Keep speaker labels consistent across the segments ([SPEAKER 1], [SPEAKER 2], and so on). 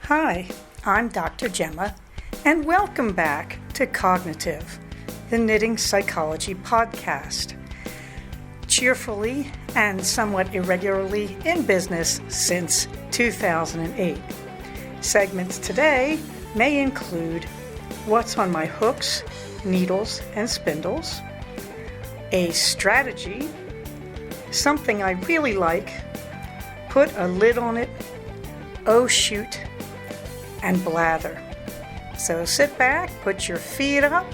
[SPEAKER 1] Hi, I'm Dr. Gemma, and welcome back to Cognitive, the Knitting Psychology podcast. Cheerfully and somewhat irregularly in business since 2008. Segments today may include what's on my hooks, needles, and spindles, a strategy, something I really like, put a lid on it, oh shoot, and blather. So sit back, put your feet up,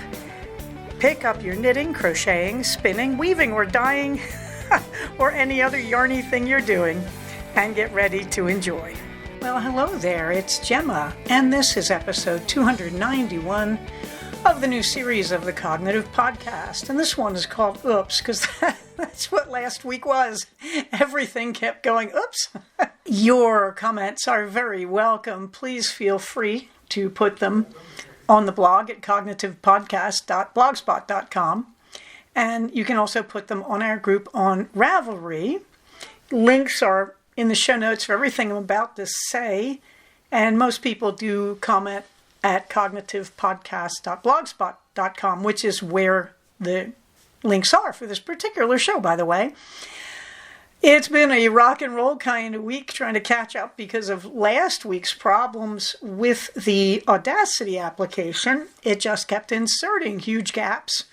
[SPEAKER 1] pick up your knitting, crocheting, spinning, weaving, or dyeing, or any other yarny thing you're doing, and get ready to enjoy. Well, hello there, it's Gemma, and this is episode 291 of the new series of the Cognitive Podcast. And this one is called Oops, because that's what last week was. Everything kept going, oops. Your comments are very welcome. Please feel free to put them on the blog at cognitivepodcast.blogspot.com. And you can also put them on our group on Ravelry. Links are in the show notes for everything I'm about to say. And most people do comment at cognitivepodcast.blogspot.com, which is where the links are for this particular show, by the way. It's been a rock and roll kind of week trying to catch up because of last week's problems with the Audacity application. It just kept inserting huge gaps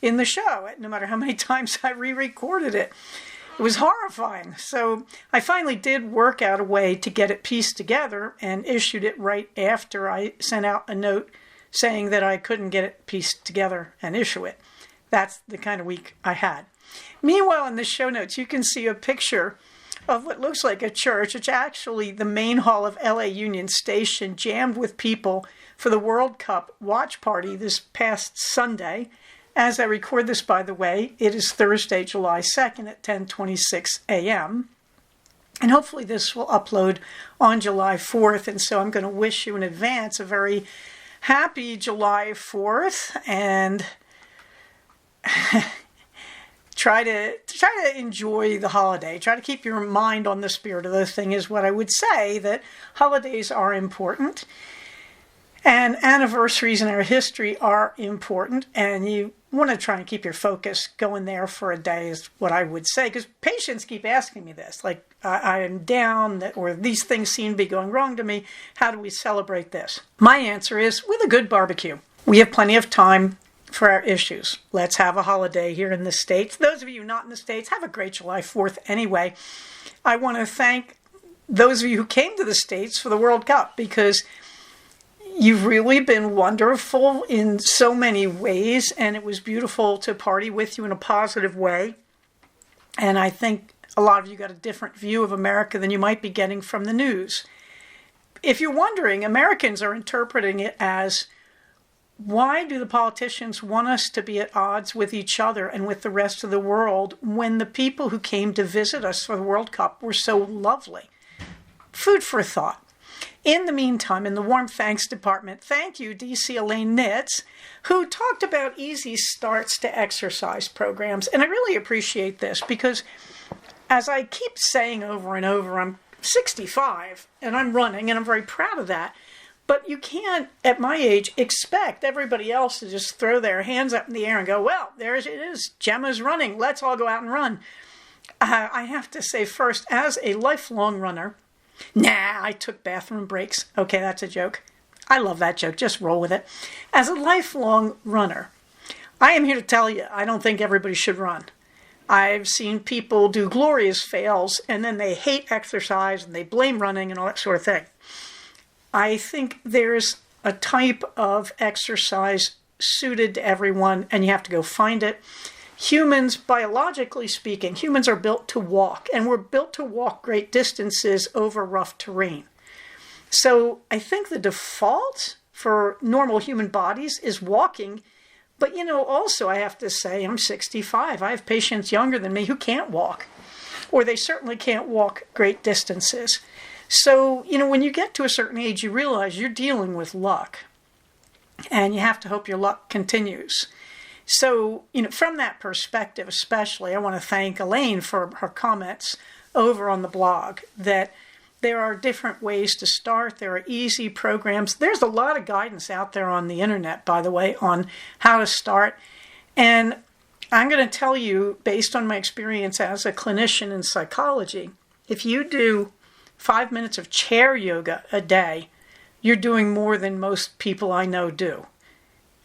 [SPEAKER 1] in the show, no matter how many times I re-recorded it. It was horrifying. So I finally did work out a way to get it pieced together and issued it right after I sent out a note saying that I couldn't get it pieced together and issue it. That's the kind of week I had. Meanwhile, in the show notes, you can see a picture of what looks like a church. It's actually the main hall of LA Union Station, jammed with people for the World Cup watch party this past Sunday. As I record this, by the way, it is Thursday, July 2nd at 10:26 a.m. And hopefully this will upload on July 4th. And so I'm going to wish you in advance a very happy July 4th and try to enjoy the holiday. Try to keep your mind on the spirit of the thing is what I would say, that holidays are important. And anniversaries in our history are important, and you want to try and keep your focus going there for a day is what I would say, because patients keep asking me this, like, I am down, or these things seem to be going wrong to me. How do we celebrate this? My answer is with a good barbecue. We have plenty of time for our issues. Let's have a holiday here in the States. Those of you not in the States, have a great July 4th anyway. I want to thank those of you who came to the States for the World Cup, because you've really been wonderful in so many ways, and it was beautiful to party with you in a positive way. And I think a lot of you got a different view of America than you might be getting from the news. If you're wondering, Americans are interpreting it as, why do the politicians want us to be at odds with each other and with the rest of the world when the people who came to visit us for the World Cup were so lovely? Food for thought. In the meantime, in the warm thanks department, thank you, DC Elaine Knits, who talked about easy starts to exercise programs. And I really appreciate this because, as I keep saying over and over, I'm 65 and I'm running, and I'm very proud of that. But you can't, at my age, expect everybody else to just throw their hands up in the air and go, well, there it is, Gemma's running, let's all go out and run. I have to say first, as a lifelong runner, I took bathroom breaks. Okay, that's a joke. I love that joke. Just roll with it. As a lifelong runner, I am here to tell you, I don't think everybody should run. I've seen people do glorious fails, and then they hate exercise, and they blame running and all that sort of thing. I think there's a type of exercise suited to everyone, and you have to go find it. Humans, biologically speaking, humans are built to walk, and we're built to walk great distances over rough terrain. So I think the default for normal human bodies is walking. But, also I have to say, I'm 65. I have patients younger than me who can't walk, or they certainly can't walk great distances. So, when you get to a certain age, you realize you're dealing with luck, and you have to hope your luck continues. So, from that perspective especially, I want to thank Elaine for her comments over on the blog that There are different ways to start. There are easy programs. There's a lot of guidance out there on the internet, by the way, on how to start. And I'm going to tell you, based on my experience as a clinician in psychology, if you do 5 minutes of chair yoga a day, you're doing more than most people I know do.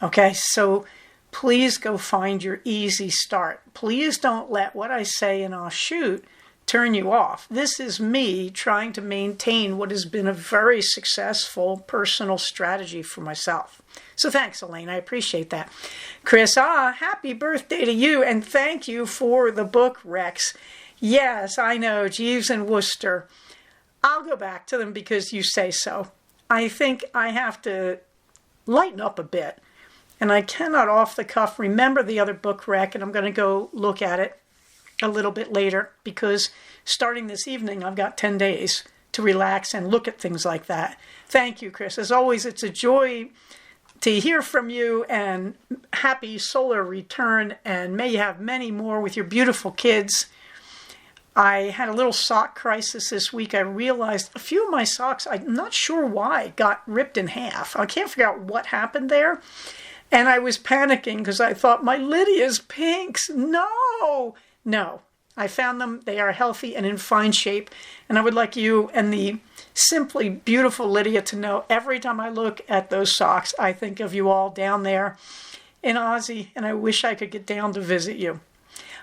[SPEAKER 1] Okay, so please go find your easy start. Please don't let what I say and I'll shoot turn you off. This is me trying to maintain what has been a very successful personal strategy for myself. So thanks, Elaine. I appreciate that. Chris, happy birthday to you, and thank you for the book, Rex. Yes, I know, Jeeves and Wooster. I'll go back to them because you say so. I think I have to lighten up a bit, and I cannot off the cuff remember the other book, Rec, and I'm going to go look at it a little bit later, because starting this evening, I've got 10 days to relax and look at things like that. Thank you, Chris. As always, it's a joy to hear from you, and happy solar return, and may you have many more with your beautiful kids. I had a little sock crisis this week. I realized a few of my socks, I'm not sure why, got ripped in half. I can't figure out what happened there. And I was panicking because I thought, my Lydia's pinks. No, I found them. They are healthy and in fine shape. And I would like you and the simply beautiful Lydia to know every time I look at those socks, I think of you all down there in Aussie, and I wish I could get down to visit you.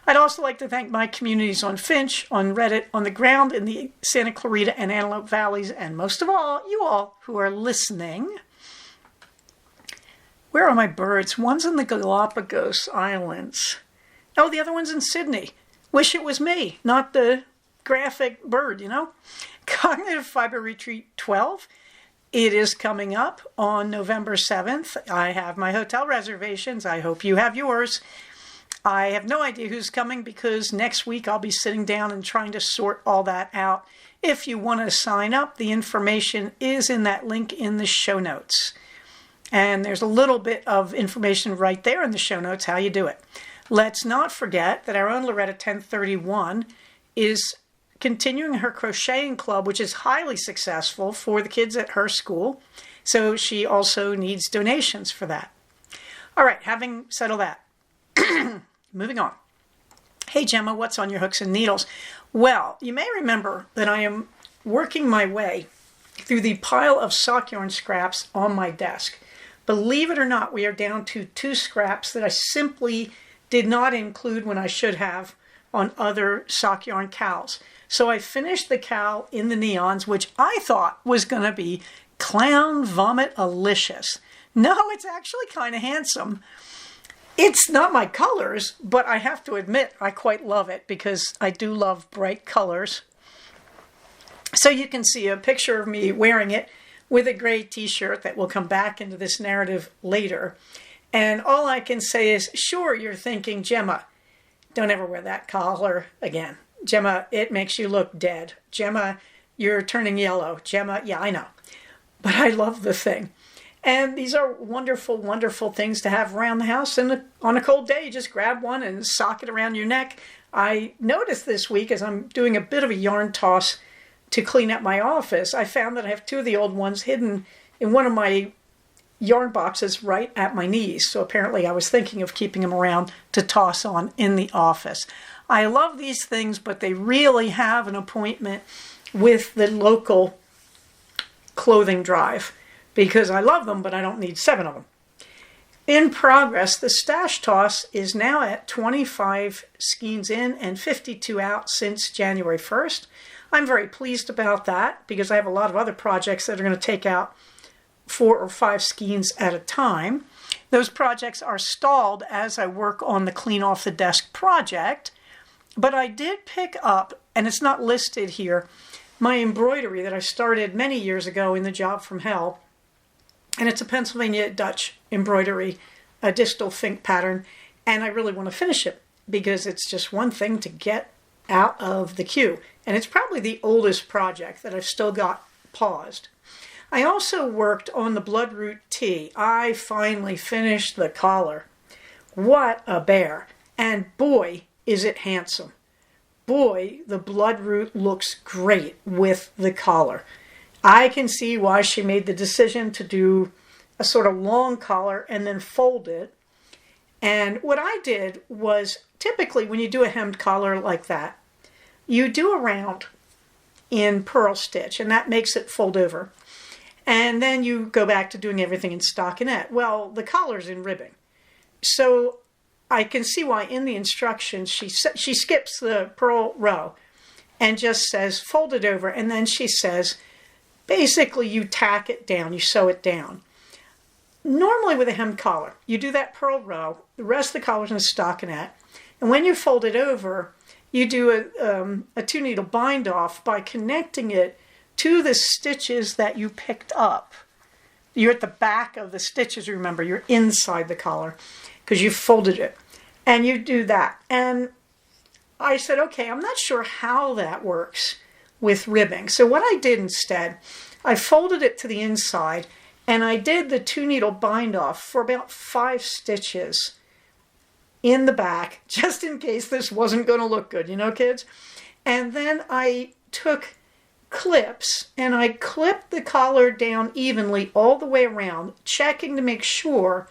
[SPEAKER 1] I'd also like to thank my communities on Finch, on Reddit, on the ground in the Santa Clarita and Antelope Valleys, and most of all, you all who are listening. Where are my birds? One's in the Galapagos Islands. Oh, the other one's in Sydney. Wish it was me, not the graphic bird, you know? Cognitive Fiber Retreat 12. It is coming up on November 7th. I have my hotel reservations. I hope you have yours. I have no idea who's coming because next week I'll be sitting down and trying to sort all that out. If you want to sign up, the information is in that link in the show notes. And there's a little bit of information right there in the show notes how you do it. Let's not forget that our own Loretta 1031 is continuing her crocheting club, which is highly successful for the kids at her school. So she also needs donations for that. All right, having said all that, moving on. Hey, Gemma, what's on your hooks and needles? Well, you may remember that I am working my way through the pile of sock yarn scraps on my desk. Believe it or not, we are down to 2 scraps that I simply did not include when I should have on other sock yarn cows. So I finished the cow in the neons, which I thought was going to be clown vomit-alicious. No, it's actually kind of handsome. It's not my colors, but I have to admit I quite love it because I do love bright colors. So you can see a picture of me wearing it with a gray t-shirt that will come back into this narrative later. And all I can say is, sure, you're thinking, Gemma, don't ever wear that collar again. Gemma, it makes you look dead. Gemma, you're turning yellow. Gemma, yeah, I know. But I love the thing. And these are wonderful, wonderful things to have around the house. And on a cold day, you just grab one and sock it around your neck. I noticed this week as I'm doing a bit of a yarn toss to clean up my office, I found that I have 2 of the old ones hidden in one of my yarn boxes right at my knees. So apparently I was thinking of keeping them around to toss on in the office. I love these things, but they really have an appointment with the local clothing drive because I love them, but I don't need 7 of them. In progress, the stash toss is now at 25 skeins in and 52 out since January 1st. I'm very pleased about that because I have a lot of other projects that are going to take out 4 or 5 skeins at a time. Those projects are stalled as I work on the Clean Off the Desk project, but I did pick up, and it's not listed here, my embroidery that I started many years ago in the Job from Hell, and it's a Pennsylvania Dutch embroidery, a distal fink pattern, and I really want to finish it because it's just one thing to get out of the queue, and it's probably the oldest project that I've still got paused. I also worked on the Bloodroot tee. I finally finished the collar. What a bear. And boy, is it handsome. boy, the bloodroot looks great with the collar. I can see why she made the decision to do a sort of long collar and then fold it. And what I did was, typically when you do a hemmed collar like that, you do a round in purl stitch, and that makes it fold over. And then you go back to doing everything in stockinette. Well, the collar's in ribbing. So I can see why in the instructions she skips the purl row and just says fold it over, and then she says basically you tack it down, you sew it down. Normally with a hemmed collar, you do that purl row, the rest of the collar's in a stockinette, and when you fold it over, you do a 2-needle bind off by connecting it to the stitches that you picked up. You're at the back of the stitches, remember, you're inside the collar because you folded it. And you do that. And I said, okay, I'm not sure how that works with ribbing. So what I did instead, I folded it to the inside and I did the 2-needle bind off for about 5 stitches in the back, just in case this wasn't going to look good, you know, kids? And then I took clips and I clipped the collar down evenly all the way around, checking to make sure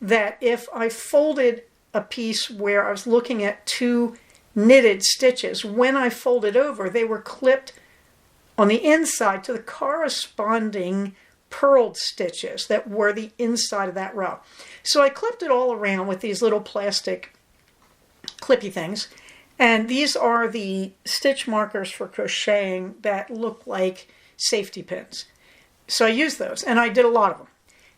[SPEAKER 1] that if I folded a piece where I was looking at 2 knitted stitches, when I folded over, they were clipped on the inside to the corresponding purled stitches that were the inside of that row. So I clipped it all around with these little plastic clippy things. And these are the stitch markers for crocheting that look like safety pins. So I used those, and I did a lot of them.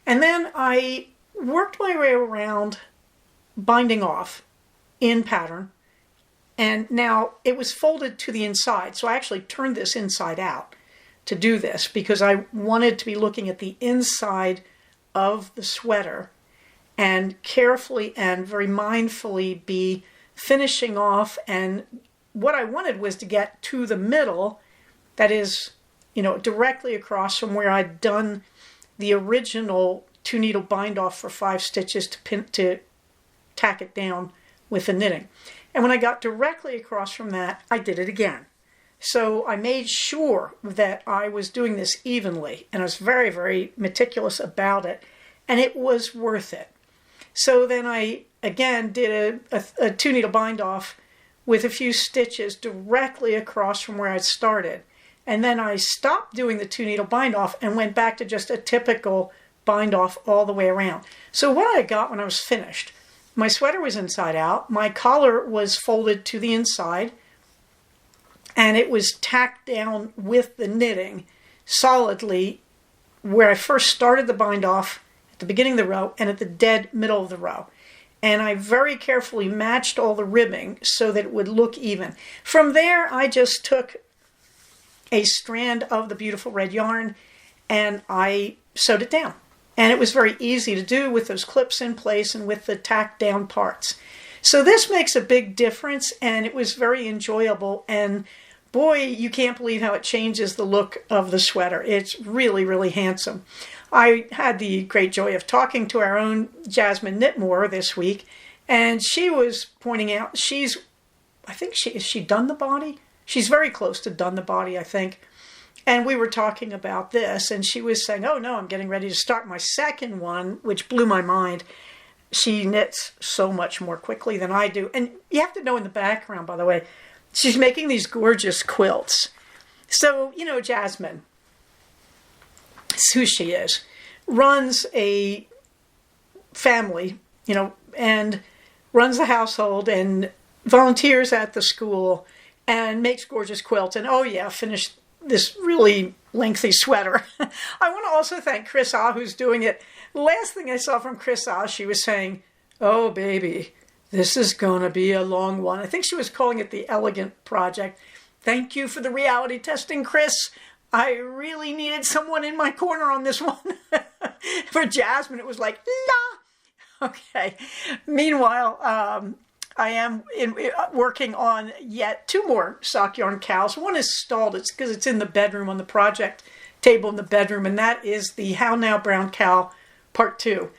[SPEAKER 1] And then I worked my way around binding off in pattern. And now it was folded to the inside. So I actually turned this inside out to do this because I wanted to be looking at the inside of the sweater and carefully and very mindfully be finishing off. And what I wanted was to get to the middle, that is, you know, directly across from where I'd done the original 2-needle bind off for 5 stitches to tack it down with the knitting. And when I got directly across from that, I did it again. So I made sure that I was doing this evenly, and I was very, very meticulous about it, and it was worth it. So then I, again, did a 2-needle bind off with a few stitches directly across from where I started. And then I stopped doing the 2-needle bind off and went back to just a typical bind off all the way around. So what I got when I was finished, my sweater was inside out, my collar was folded to the inside, and it was tacked down with the knitting solidly where I first started the bind off at the beginning of the row and at the dead middle of the row. And I very carefully matched all the ribbing so that it would look even. From there, I just took a strand of the beautiful red yarn and I sewed it down. And it was very easy to do with those clips in place and with the tacked down parts. So this makes a big difference, and it was very enjoyable. And boy, you can't believe how it changes the look of the sweater. It's really, really handsome. I had the great joy of talking to our own Jasmine Knitmore this week, and she was pointing out is she done the body? She's very close to done the body, I think. And we were talking about this, and she was saying, oh no, I'm getting ready to start my second one, which blew my mind. She knits so much more quickly than I do. And you have to know in the background, by the way, she's making these gorgeous quilts. So, you know, Jasmine, it's who she is, runs a family, you know, and runs the household and volunteers at the school and makes gorgeous quilts. And oh yeah, finished this really lengthy sweater. I want to also thank Chris Ah, who's doing it. The last thing I saw from Chris Ah, she was saying, oh baby, this is going to be a long one. I think she was calling it the Elegant Project. Thank you for the reality testing, Chris. I really needed someone in my corner on this one. For Jasmine, it was like, la. Okay. Meanwhile, I am working on yet 2 more sock yarn cows. One is stalled. It's because it's in the bedroom on the project table in the bedroom, and that is the How Now Brown Cow Part 2.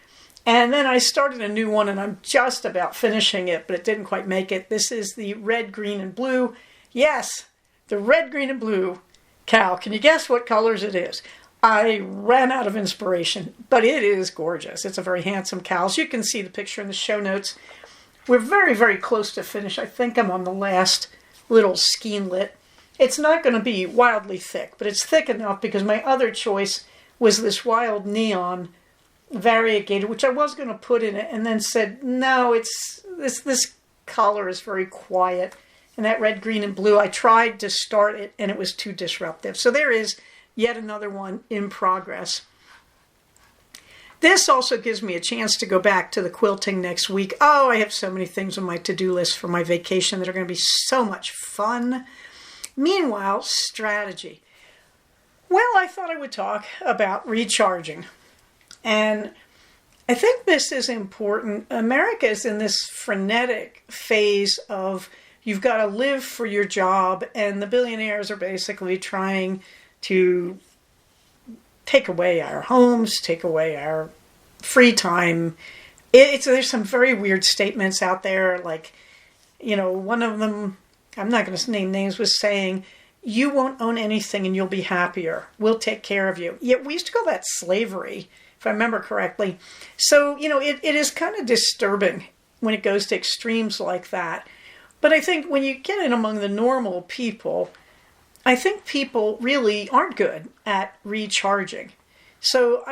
[SPEAKER 1] And then I started a new one, and I'm just about finishing it, but it didn't quite make it. This is the red, green, and blue Yes, the red, green, and blue cow. Can you guess what colors it is? I ran out of inspiration, but it is gorgeous. It's a very handsome cow. As you can see the picture in the show notes, we're very, very close to finish. I think I'm on the last little skeenlet. It's not going to be wildly thick, but it's thick enough because my other choice was this wild neon variegated, which I was going to put in it, and then said, no, it's this color is very quiet. And that red, green, and blue, I tried to start it, and it was too disruptive. So there is yet another one in progress. This also gives me a chance to go back to the quilting next week. Oh, I have so many things on my to-do list for my vacation that are going to be so much fun. Meanwhile, strategy. Well, I thought I would talk about recharging. And I think this is important. America is in this frenetic phase of you've got to live for your job, and the billionaires are basically trying to take away our homes, take away our free time. There's some very weird statements out there, like, one of them, I'm not going to name names, was saying, you won't own anything and you'll be happier. We'll take care of you. Yet we used to call that slavery, if I remember correctly. So, it is kind of disturbing when it goes to extremes like that. But I think when you get in among the normal people, I think people really aren't good at recharging. So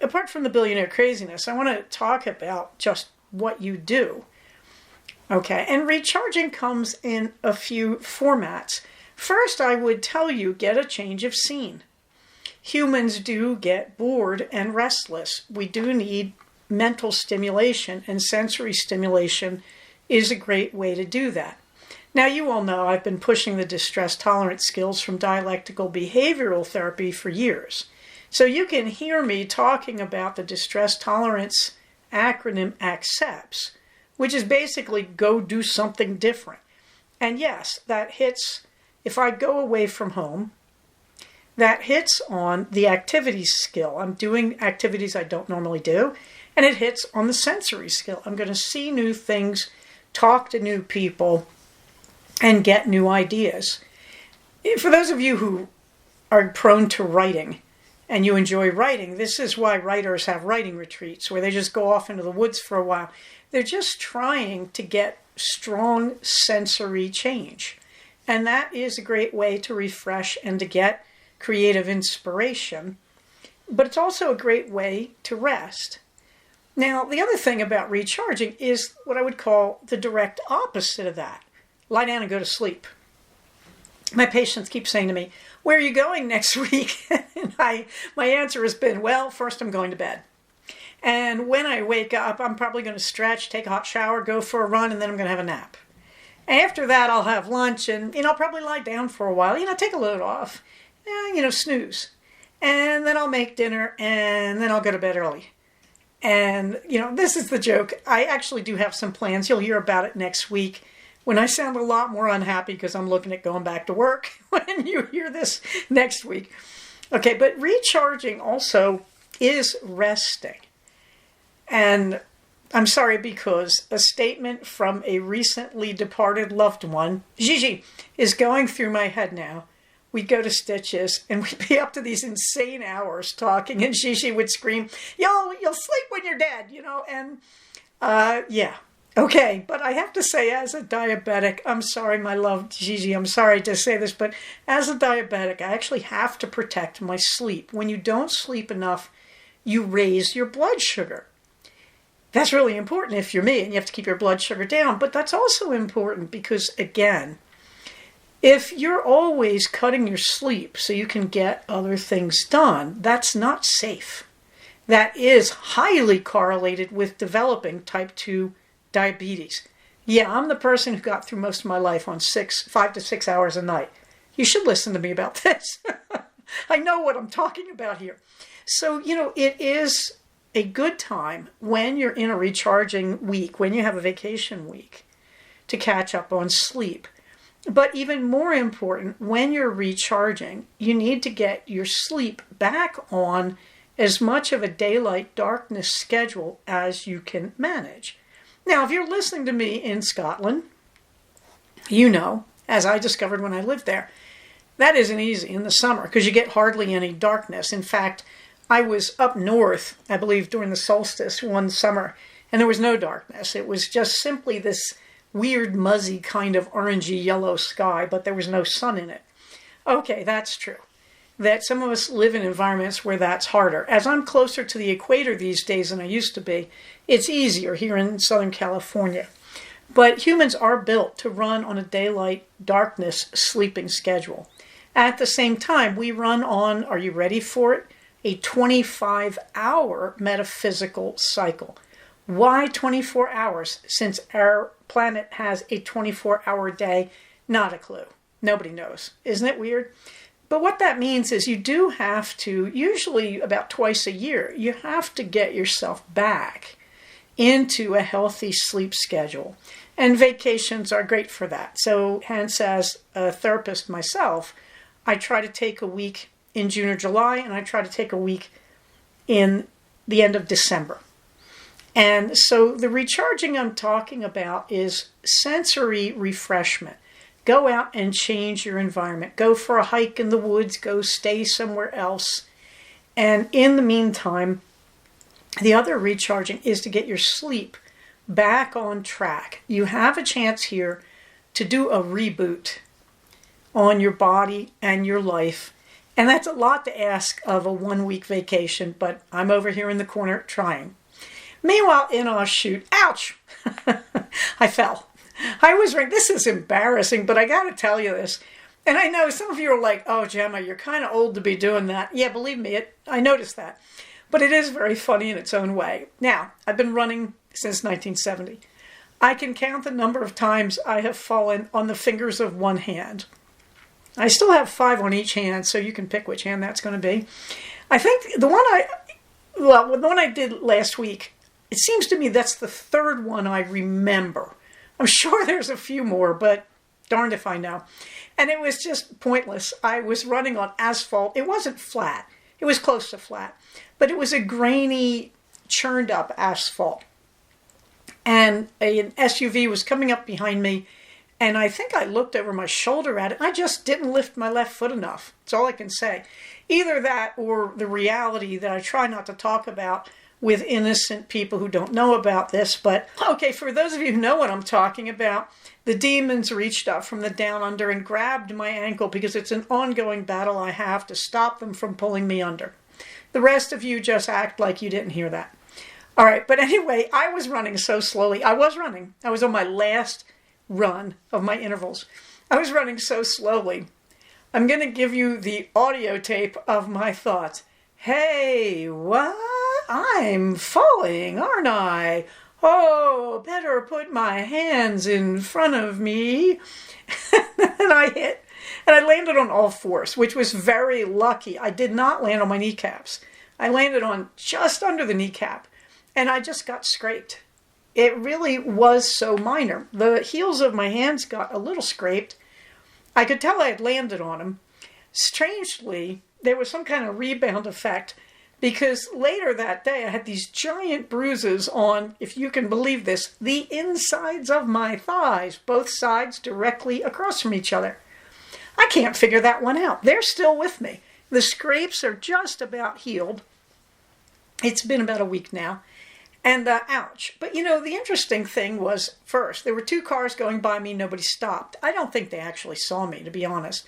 [SPEAKER 1] apart from the billionaire craziness, I want to talk about just what you do. Okay, and recharging comes in a few formats. First, I would tell you, get a change of scene. Humans do get bored and restless. We do need mental stimulation, and sensory stimulation is a great way to do that. Now, you all know I've been pushing the distress tolerance skills from dialectical behavioral therapy for years. So you can hear me talking about the distress tolerance acronym ACCEPTS, which is basically go do something different. And yes, that hits, if I go away from home, that hits on the activities skill. I'm doing activities I don't normally do, and it hits on the sensory skill. I'm going to see new things, talk to new people, and get new ideas. For those of you who are prone to writing and you enjoy writing, this is why writers have writing retreats where they just go off into the woods for a while. They're just trying to get strong sensory change. And that is a great way to refresh and to get creative inspiration. But it's also a great way to rest. Now, the other thing about recharging is what I would call the direct opposite of that. Lie down and go to sleep. My patients keep saying to me, where are you going next week? And my answer has been, well, first I'm going to bed. And when I wake up, I'm probably going to stretch, take a hot shower, go for a run, and then I'm going to have a nap. After that, I'll have lunch, and I'll probably lie down for a while, take a load off, snooze. And then I'll make dinner, and then I'll go to bed early. And, this is the joke. I actually do have some plans. You'll hear about it next week when I sound a lot more unhappy because I'm looking at going back to work when you hear this next week. Okay, but recharging also is resting. And I'm sorry because a statement from a recently departed loved one, Gigi, is going through my head now. We'd go to Stitches and we'd be up to these insane hours talking, and Gigi would scream, you'll sleep when you're dead, and yeah. Okay, but I have to say, as a diabetic, I'm sorry, my love, Gigi, I'm sorry to say this, but as a diabetic, I actually have to protect my sleep. When you don't sleep enough, you raise your blood sugar. That's really important if you're me and you have to keep your blood sugar down, but that's also important because, again, if you're always cutting your sleep so you can get other things done, that's not safe. That is highly correlated with developing type 2 diabetes. Yeah, I'm the person who got through most of my life on 5 to 6 hours a night. You should listen to me about this. I know what I'm talking about here. So, it is a good time when you're in a recharging week, when you have a vacation week, to catch up on sleep. But even more important, when you're recharging, you need to get your sleep back on as much of a daylight darkness schedule as you can manage. Now, if you're listening to me in Scotland, as I discovered when I lived there. That isn't easy in the summer because you get hardly any darkness. In fact, I was up north, I believe, during the solstice one summer, and there was no darkness. It was just simply this weird, muzzy kind of orangey yellow sky, but there was no sun in it. Okay, that's true. That some of us live in environments where that's harder. As I'm closer to the equator these days than I used to be, it's easier here in Southern California. But humans are built to run on a daylight darkness sleeping schedule. At the same time, we run on, are you ready for it? A 25-hour metaphysical cycle. Why 24 hours? Since our planet has a 24-hour day, not a clue. Nobody knows. Isn't it weird? But what that means is you do have to, usually about twice a year, you have to get yourself back into a healthy sleep schedule. And vacations are great for that. So hence, as a therapist myself, I try to take a week in June or July, and I try to take a week in the end of December. And so the recharging I'm talking about is sensory refreshment. Go out and change your environment. Go for a hike in the woods. Go stay somewhere else. And in the meantime, the other recharging is to get your sleep back on track. You have a chance here to do a reboot on your body and your life. And that's a lot to ask of a 1-week vacation, but I'm over here in the corner trying. Meanwhile, in our shoot, ouch, I fell. I was running. This is embarrassing, but I got to tell you this. And I know some of you are like, oh, Gemma, you're kind of old to be doing that. Yeah, believe me, I noticed that. But it is very funny in its own way. Now, I've been running since 1970. I can count the number of times I have fallen on the fingers of one hand. I still have 5 on each hand, so you can pick which hand that's going to be. I think the one I did last week, it seems to me that's the third one I remember. I'm sure there's a few more, but darned if I know. And it was just pointless. I was running on asphalt. It wasn't flat. It was close to flat. But it was a grainy, churned up asphalt. And an SUV was coming up behind me. And I think I looked over my shoulder at it. I just didn't lift my left foot enough. That's all I can say. Either that or the reality that I try not to talk about with innocent people who don't know about this. But, okay, for those of you who know what I'm talking about, the demons reached up from the down under and grabbed my ankle because it's an ongoing battle I have to stop them from pulling me under. The rest of you just act like you didn't hear that. All right, but anyway, I was running so slowly. I was on my last run of my intervals. I was running so slowly. I'm going to give you the audio tape of my thoughts. Hey, what? I'm falling, aren't I? Oh, better put my hands in front of me. And I hit. And I landed on all fours, which was very lucky. I did not land on my kneecaps. I landed on just under the kneecap. And I just got scraped. It really was so minor. The heels of my hands got a little scraped. I could tell I had landed on them. Strangely, there was some kind of rebound effect because later that day I had these giant bruises on, if you can believe this, the insides of my thighs, both sides directly across from each other. I can't figure that one out. They're still with me. The scrapes are just about healed. It's been about a week now. And ouch. But the interesting thing was, first, there were 2 cars going by me. Nobody stopped. I don't think they actually saw me, to be honest.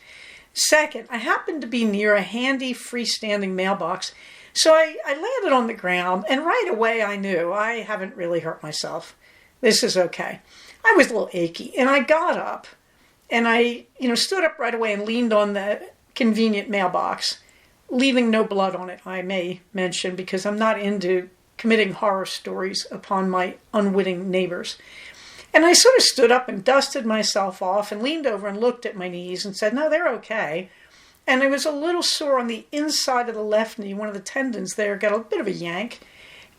[SPEAKER 1] Second, I happened to be near a handy freestanding mailbox. So I landed on the ground, and right away I knew I haven't really hurt myself. This is okay. I was a little achy, and I got up, and I stood up right away and leaned on the convenient mailbox, leaving no blood on it, I may mention, because I'm not into committing horror stories upon my unwitting neighbors. And I sort of stood up and dusted myself off and leaned over and looked at my knees and said, no, they're okay. And I was a little sore on the inside of the left knee. One of the tendons there got a bit of a yank.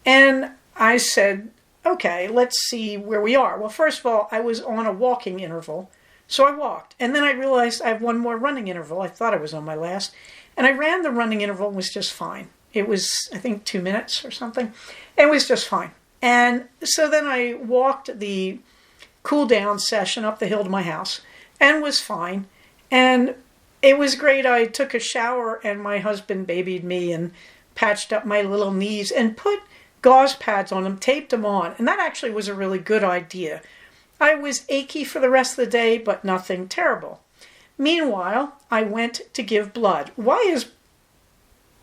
[SPEAKER 1] And I said, okay, let's see where we are. Well, first of all, I was on a walking interval. So I walked. And then I realized I have one more running interval. I thought I was on my last. And I ran the running interval and was just fine. It was, I think, 2 minutes or something. It was just fine. And so then I walked the cool down session up the hill to my house. and was fine. And it was great. I took a shower and my husband babied me and patched up my little knees and put gauze pads on them, taped them on. And that actually was a really good idea. I was achy for the rest of the day, but nothing terrible. Meanwhile, I went to give blood. Why is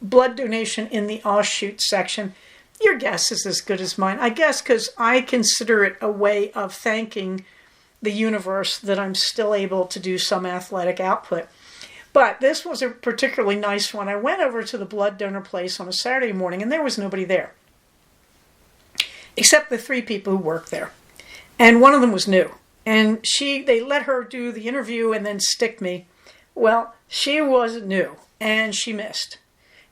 [SPEAKER 1] blood donation in the Auschwitz section? Your guess is as good as mine. I guess because I consider it a way of thanking the universe that I'm still able to do some athletic output. But this was a particularly nice one. I went over to the blood donor place on a Saturday morning, and there was nobody there, except the 3 people who worked there. And one of them was new. And they let her do the interview and then stick me. Well, she wasn't new, and she missed.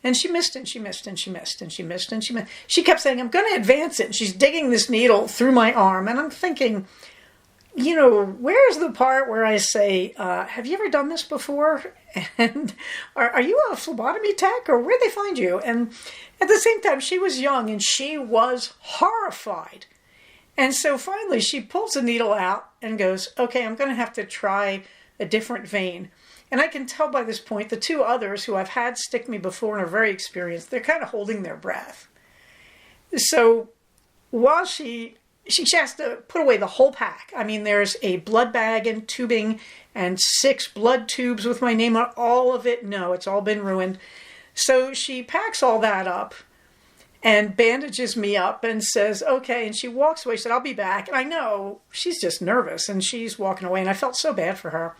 [SPEAKER 1] And she missed, and she missed, and she missed, and she missed, and she missed. She kept saying, I'm going to advance it. And she's digging this needle through my arm. And I'm thinking, where's the part where I say, have you ever done this before? And are you a phlebotomy tech, or where'd they find you? And at the same time, she was young, and she was horrified. And so finally, she pulls the needle out and goes, okay, I'm going to have to try a different vein. And I can tell by this point, the 2 others who I've had stick me before and are very experienced, they're kind of holding their breath. So while she has to put away the whole pack. I mean, there's a blood bag and tubing and 6 blood tubes with my name on all of it. No, it's all been ruined. So she packs all that up and bandages me up and says, okay, and she walks away. She said, I'll be back. And I know she's just nervous, and she's walking away, and I felt so bad for her.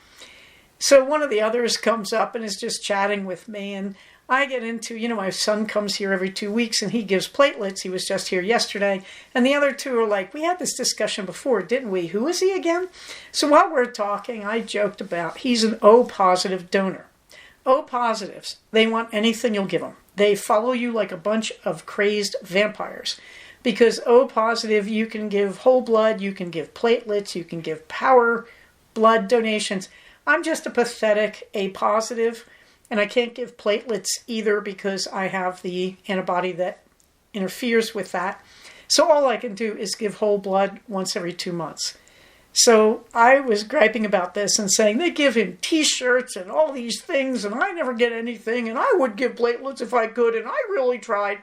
[SPEAKER 1] So one of the others comes up and is just chatting with me, and I get into, my son comes here every 2 weeks, and he gives platelets. He was just here yesterday. And the other 2 are like, we had this discussion before, didn't we? Who is he again? So while we're talking, I joked about he's an O-positive donor. O-positives, they want anything you'll give them. They follow you like a bunch of crazed vampires. Because O-positive, you can give whole blood, you can give platelets, you can give power blood donations. I'm just a pathetic A-positive, and I can't give platelets either because I have the antibody that interferes with that. So all I can do is give whole blood once every 2 months. So I was griping about this and saying, they give him t-shirts and all these things, and I never get anything, and I would give platelets if I could, and I really tried.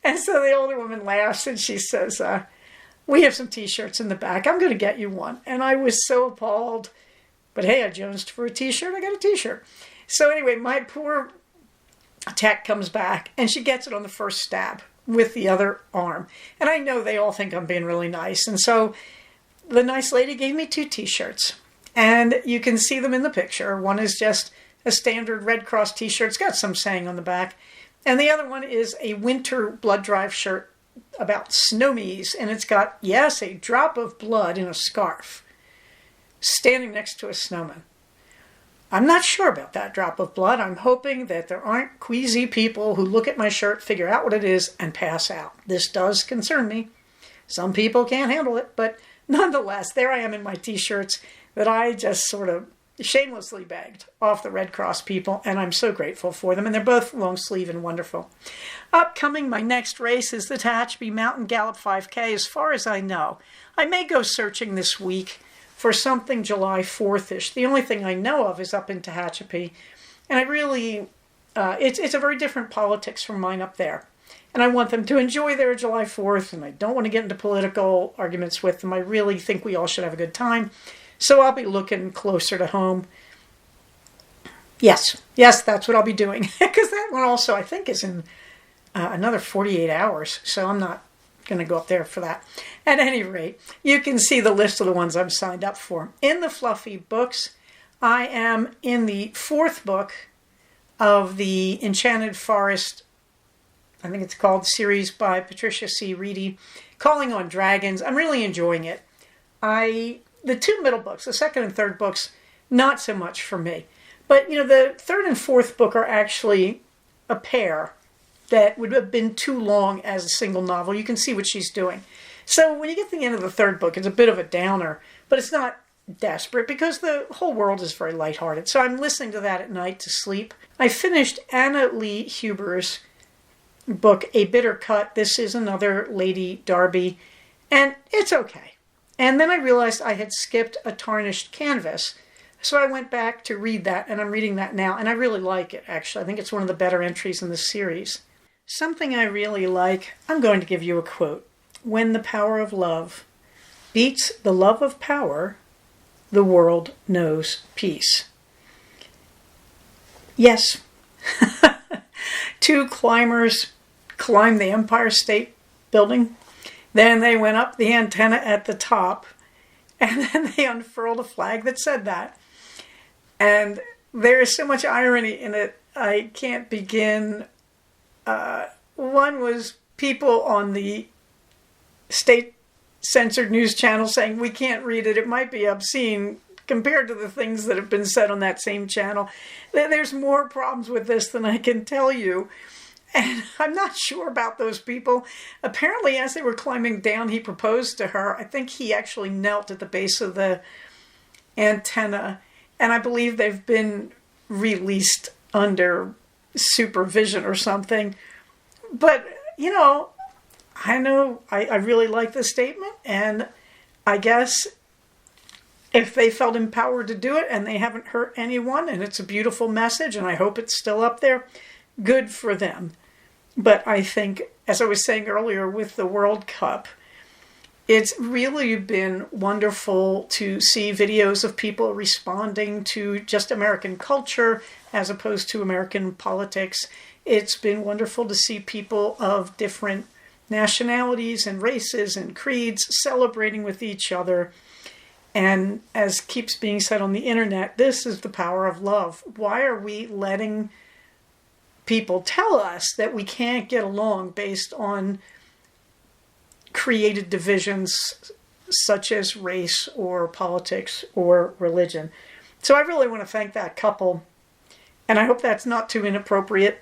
[SPEAKER 1] And so the older woman laughs, and she says, we have some t-shirts in the back. I'm going to get you one. And I was so appalled. But hey, I jonesed for a t-shirt. I got a t-shirt. So anyway, my poor tech comes back, and she gets it on the first stab with the other arm. And I know they all think I'm being really nice. And so the nice lady gave me 2 t-shirts, and you can see them in the picture. One is just a standard Red Cross t-shirt. It's got some saying on the back. And the other one is a winter blood drive shirt about snowmies, and it's got, yes, a drop of blood in a scarf standing next to a snowman. I'm not sure about that drop of blood. I'm hoping that there aren't queasy people who look at my shirt, figure out what it is, and pass out. This does concern me. Some people can't handle it, but nonetheless, there I am in my t-shirts that I just sort of shamelessly begged off the Red Cross people, and I'm so grateful for them, and they're both long sleeve and wonderful. Upcoming, my next race is the Tehachapi Mountain Gallop 5K, as far as I know. I may go searching this week for something July 4th-ish. The only thing I know of is up in Tehachapi, and I really, it's a very different politics from mine up there. And I want them to enjoy their July 4th, and I don't want to get into political arguments with them. I really think we all should have a good time. So I'll be looking closer to home. Yes, that's what I'll be doing. Because that one also, I think, is in another 48 hours. So I'm not going to go up there for that. At any rate, you can see the list of the ones I'm signed up for. In the Fluffy books, I am in the 4th book of the Enchanted Forest, I think it's called, series by Patricia C. Reedy, Calling on Dragons. I'm really enjoying it. The 2 middle books, the 2nd and 3rd books, not so much for me. But, the 3rd and 4th book are actually a pair that would have been too long as a single novel. You can see what she's doing. So when you get to the end of the 3rd book, it's a bit of a downer, but it's not desperate because the whole world is very lighthearted. So I'm listening to that at night to sleep. I finished Anna Lee Huber's book, A Bitter Cut. This is another Lady Darby, and it's okay. And then I realized I had skipped A Tarnished Canvas, So I went back to read that, and I'm reading that now, and I really like it, actually. I think it's one of the better entries in the series. Something I really like, I'm going to give you a quote. When the power of love beats the love of power, the world knows peace. Yes. Two climbers climbed the Empire State Building. Then they went up the antenna at the top, and then they unfurled a flag that said that. And there is so much irony in it, I can't begin. One was people on the state-censored news channel saying, we can't read it, it might be obscene, compared to the things that have been said on that same channel. There's more problems with this than I can tell you. And I'm not sure about those people. Apparently, as they were climbing down, he proposed to her. I think he actually knelt at the base of the antenna. And I believe they've been released under supervision or something. But, I really like this statement. And I guess if they felt empowered to do it and they haven't hurt anyone and it's a beautiful message and I hope it's still up there, good for them. But I think, as I was saying earlier with the World Cup, it's really been wonderful to see videos of people responding to just American culture as opposed to American politics. It's been wonderful to see people of different nationalities and races and creeds celebrating with each other. And as keeps being said on the internet, this is the power of love. Why are we letting people tell us that we can't get along based on created divisions such as race or politics or religion? So I really want to thank that couple, and I hope that's not too inappropriate,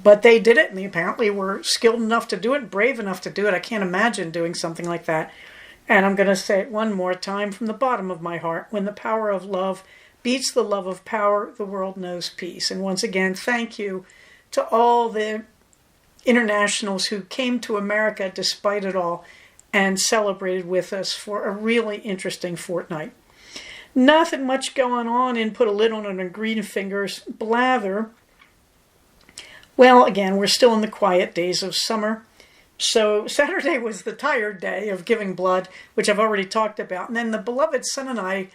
[SPEAKER 1] but they did it, and they apparently were skilled enough to do it, brave enough to do it. I can't imagine doing something like that. And I'm going to say it one more time from the bottom of my heart. When the power of love beats the love of power, the world knows peace. And once again, thank you to all the internationals who came to America despite it all and celebrated with us for a really interesting fortnight. Nothing much going on in Put a Lid on It and Green Fingers blather. Well, again, we're still in the quiet days of summer. So Saturday was the tired day of giving blood, which I've already talked about. And then the beloved son and I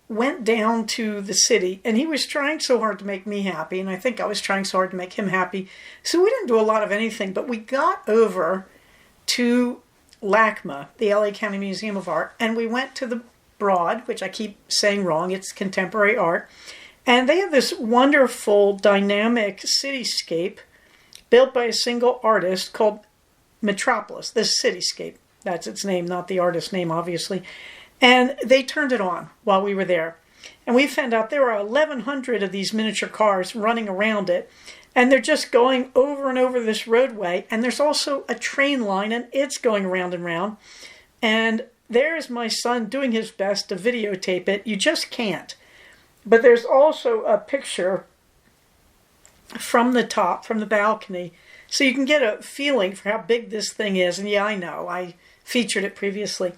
[SPEAKER 1] went down to the city, and he was trying so hard to make me happy, and I think I was trying so hard to make him happy. So we didn't do a lot of anything, but we got over to LACMA, the LA County Museum of Art, and we went to the Broad, which I keep saying wrong, it's contemporary art, and they have this wonderful dynamic cityscape built by a single artist called Metropolis, this cityscape. That's its name, not the artist's name, obviously. And they turned it on while we were there. And we found out there are 1,100 of these miniature cars running around it. And they're just going over and over this roadway. And there's also a train line, and it's going round and round. And there's my son doing his best to videotape it. You just can't. But there's also a picture from the top, from the balcony, so you can get a feeling for how big this thing is. And yeah, I know, I featured it previously.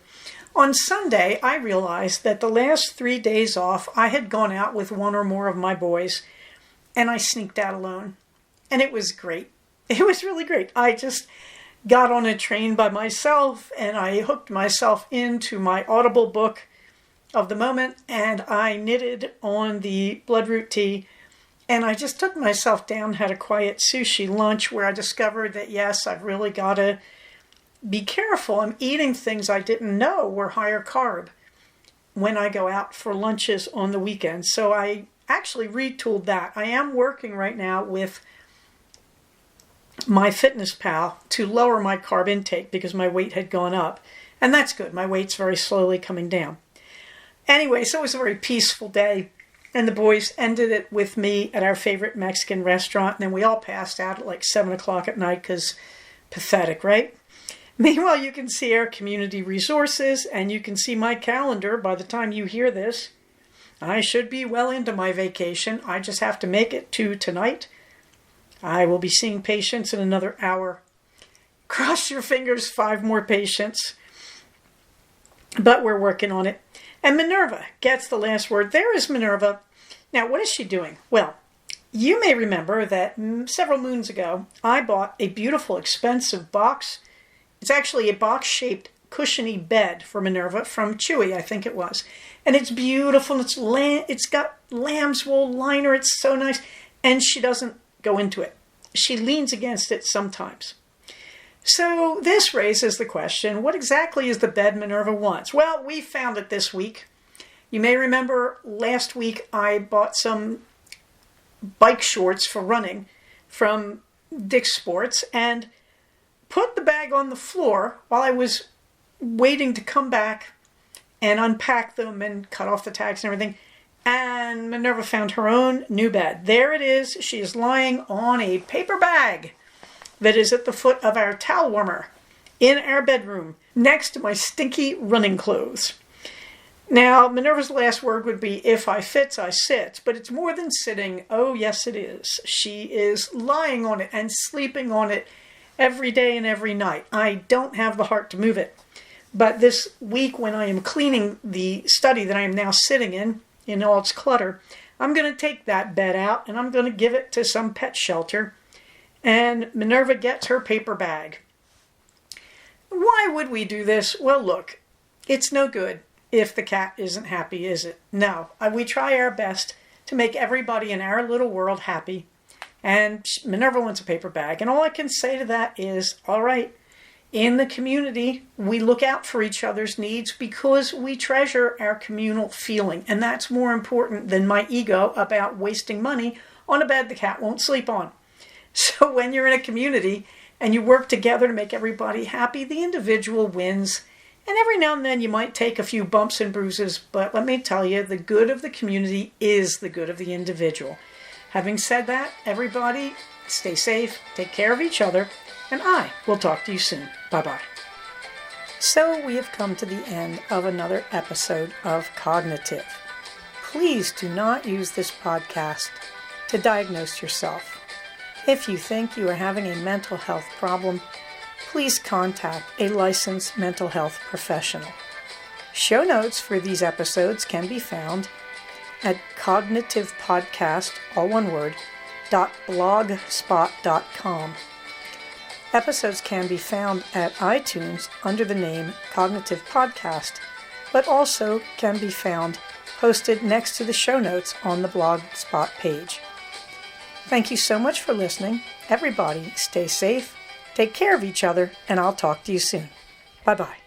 [SPEAKER 1] On Sunday, I realized that the last 3 days off, I had gone out with one or more of my boys, and I sneaked out alone. And it was great. It was really great. I just got on a train by myself, and I hooked myself into my Audible book of the moment, and I knitted on the Bloodroot tea. And I just took myself down, had a quiet sushi lunch where I discovered that, yes, I've really got to be careful. I'm eating things I didn't know were higher carb when I go out for lunches on the weekends. So I actually retooled that. I am working right now with MyFitnessPal to lower my carb intake because my weight had gone up. And that's good. My weight's very slowly coming down. Anyway, so it was a very peaceful day. And the boys ended it with me at our favorite Mexican restaurant. And then we all passed out at like 7 o'clock at night because pathetic, right? Meanwhile, you can see our community resources and you can see my calendar by the time you hear this. I should be well into my vacation. I just have to make it to tonight. I will be seeing patients in another hour. Cross your fingers, 5 more patients. But we're working on it. And Minerva gets the last word. There is Minerva. Now, what is she doing? Well, you may remember that several moons ago, I bought a beautiful, expensive box. It's actually a box-shaped, cushiony bed for Minerva from Chewy, I think it was. And it's beautiful. It's got lamb's wool liner. It's so nice. And she doesn't go into it. She leans against it sometimes. So this raises the question, what exactly is the bed Minerva wants? Well, we found it this week. You may remember last week I bought some bike shorts for running from Dick's Sports and put the bag on the floor while I was waiting to come back and unpack them and cut off the tags and everything. And Minerva found her own new bed. There it is. She is lying on a paper bag that is at the foot of our towel warmer in our bedroom next to my stinky running clothes. Now, Minerva's last word would be, if I fits, I sits. But it's more than sitting. Oh, yes, it is. She is lying on it and sleeping on it every day and every night. I don't have the heart to move it. But this week when I am cleaning the study that I am now sitting in all its clutter, I'm going to take that bed out and I'm going to give it to some pet shelter. And Minerva gets her paper bag. Why would we do this? Well, look, it's no good if the cat isn't happy, is it? No, we try our best to make everybody in our little world happy. And Minerva wants a paper bag. And all I can say to that is, all right, in the community, we look out for each other's needs because we treasure our communal feeling. And that's more important than my ego about wasting money on a bed the cat won't sleep on. So when you're in a community and you work together to make everybody happy, the individual wins. And every now and then you might take a few bumps and bruises, but let me tell you, the good of the community is the good of the individual. Having said that, everybody, stay safe, take care of each other, and I will talk to you soon. Bye-bye. So we have come to the end of another episode of Cognitive. Please do not use this podcast to diagnose yourself. If you think you are having a mental health problem, please contact a licensed mental health professional. Show notes for these episodes can be found at cognitivepodcast, all one word, .blogspot.com. Episodes can be found at iTunes under the name Cognitive Podcast, but also can be found posted next to the show notes on the Blogspot page. Thank you so much for listening. Everybody, stay safe, take care of each other, and I'll talk to you soon. Bye-bye.